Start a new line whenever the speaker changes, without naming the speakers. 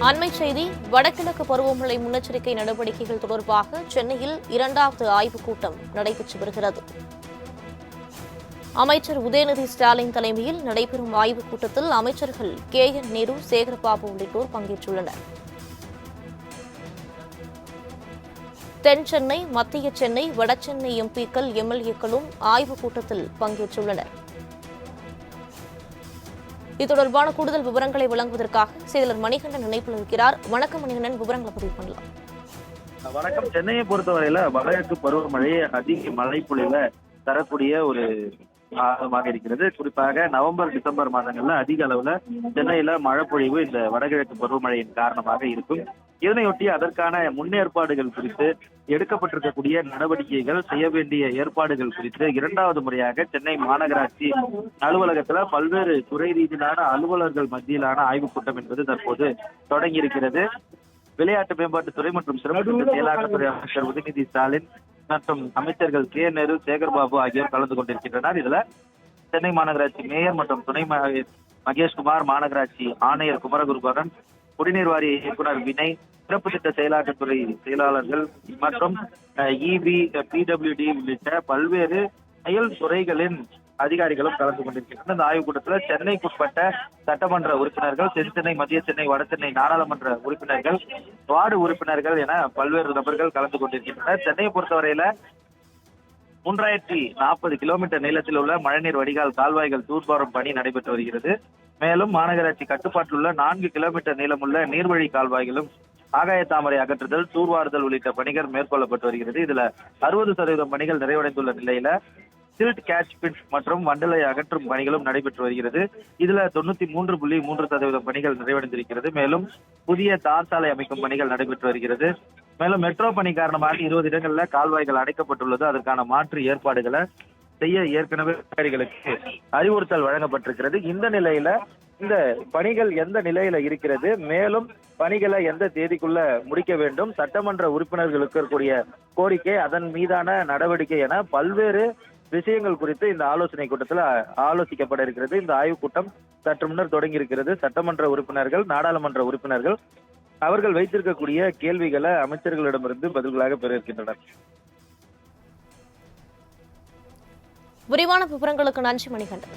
அண்மை செய்தி வடகிழக்கு பருவமழை முன்னெச்சரிக்கை நடவடிக்கைகள் தொடர்பாக சென்னையில் 2வது ஆய்வுக் கூட்டம் நடைபெற்று வருகிறது. அமைச்சர் உதயநிதி ஸ்டாலின் தலைமையில் நடைபெறும் ஆய்வுக் கூட்டத்தில் அமைச்சர்கள் KN நேரு, சேகர்பாபு உள்ளிட்டோர் பங்கேற்றுள்ளனர். தென் சென்னை, மத்திய சென்னை, வடசென்னை எம்பிக்கள், MLAக்களும் ஆய்வுக் கூட்டத்தில் பங்கேற்றுள்ளனர். இது தொடர்பான கூடுதல் விவரங்களை வழங்குவதற்காக செய்தியாளர் மணிகண்டன் இணைப்பில் இருக்கிறார். வணக்கம் மணிகண்டன், விவரங்களை பதிவு பண்ணலாம்.
வணக்கம். சென்னையை பொறுத்தவரையில வடகிழக்கு பருவமழை அதிக மழை பொழிவை தரக்கூடிய ஒரு மாதமாக இருக்கிறது. குறிப்பாக நவம்பர், டிசம்பர் மாதங்கள்ல அதிக அளவுல சென்னையில மழை பொழிவு இந்த வடகிழக்கு பருவமழையின் காரணமாக இருக்கும். இதனையொட்டி அதற்கான முன்னேற்பாடுகள் குறித்து எடுக்கப்பட்டிருக்கக்கூடிய நடவடிக்கைகள், செய்ய வேண்டிய ஏற்பாடுகள் குறித்து 2வது முறையாக சென்னை மாநகராட்சி அலுவலகத்துல பல்வேறு துறை ரீதியிலான அலுவலர்கள் மத்தியிலான ஆய்வுக் கூட்டம் என்பது தற்போது தொடங்கி இருக்கிறது. விளையாட்டு மேம்பாட்டுத்துறை மற்றும் சிறப்பு திட்ட செயலாக்கத்துறை அமைச்சர் உதயநிதி ஸ்டாலின் மற்றும் அமைச்சர்கள் KN நேரு, சேகர்பாபு ஆகியோர் கலந்து கொண்டிருக்கின்றனர். இதுல சென்னை மாநகராட்சி மேயர் மற்றும் துணை மேயர் மகேஷ்குமார், மாநகராட்சி ஆணையர் குமரகுருபரன், குடிநீர் வாரிய இயக்குனர் வினய், சிறப்பு திட்ட செயலாக்கத்துறை செயலாளர்கள் மற்றும் EB, PWD உள்ளிட்ட பல்வேறு செயல் துறைகளின் அதிகாரிகளும் கலந்து கொண்டிருக்கின்றனர். இந்த ஆய்வுக் கூட்டத்தில் சென்னைக்குட்பட்ட சட்டமன்ற உறுப்பினர்கள், தென் சென்னை, மத்திய சென்னை, வட சென்னை நாடாளுமன்ற உறுப்பினர்கள், வார்டு உறுப்பினர்கள் என பல்வேறு நபர்கள் கலந்து கொண்டிருக்கின்றனர். சென்னையை பொறுத்தவரையில 3040 கிலோமீட்டர் நீளத்தில் உள்ள மழைநீர் வடிகால் கால்வாய்கள் தூர்வாரும் பணி நடைபெற்று வருகிறது. மேலும் மாநகராட்சி கட்டுப்பாட்டில் உள்ள 4 கிலோமீட்டர் நீளமுள்ள நீர்வழி கால்வாய்களும் ஆகாய தாமரை அகற்றுதல், தூர்வாறுதல் உள்ளிட்ட பணிகள் மேற்கொள்ளப்பட்டு வருகிறது. இதுல 60% பணிகள் நிறைவடைந்துள்ள நிலையில சில்ட் கேட்ச் பிட் மற்றும் வண்டலை அகற்றும் பணிகளும் நடைபெற்று வருகிறது. இதுல 93.3% பணிகள் நிறைவடைந்திருக்கிறது. மேலும் புதிய தார் சாலை அமைக்கும் பணிகள் நடைபெற்று வருகிறது. மேலும் மெட்ரோ பணி காரணமாக 20 இடங்கள்ல கால்வாய்கள் அடைக்கப்பட்டுள்ளது. அதற்கான மாற்று ஏற்பாடுகளை செய்ய ஏற்கனவே அதிகாரிகளுக்கு அறிவுறுத்தல் வழங்கப்பட்டிருக்கிறது. இந்த நிலையில இந்த பணிகள் எந்த நிலையில இருக்கிறது, மேலும் பணிகளை எந்த தேதிக்குள்ள முடிக்க வேண்டும், சட்டமன்ற உறுப்பினர்களுக்கு இருக்கக்கூடிய கோரிக்கை, அதன் மீதான நடவடிக்கை என பல்வேறு விஷயங்கள் குறித்து இந்த ஆலோசனை கூட்டத்தில் ஆலோசிக்கப்பட இருக்கிறது. இந்த ஆய்வுக் கூட்டம் சற்று முன்னர் தொடங்கி இருக்கிறது. சட்டமன்ற உறுப்பினர்கள், நாடாளுமன்ற உறுப்பினர்கள் அவர்கள் வைத்திருக்கக்கூடிய கேள்விகளை அமைச்சர்களிடமிருந்து பதில்களாக பெற இருக்கின்றனர்.
விரிவான விவரங்களுக்கு நன்றி மணிகண்டன்.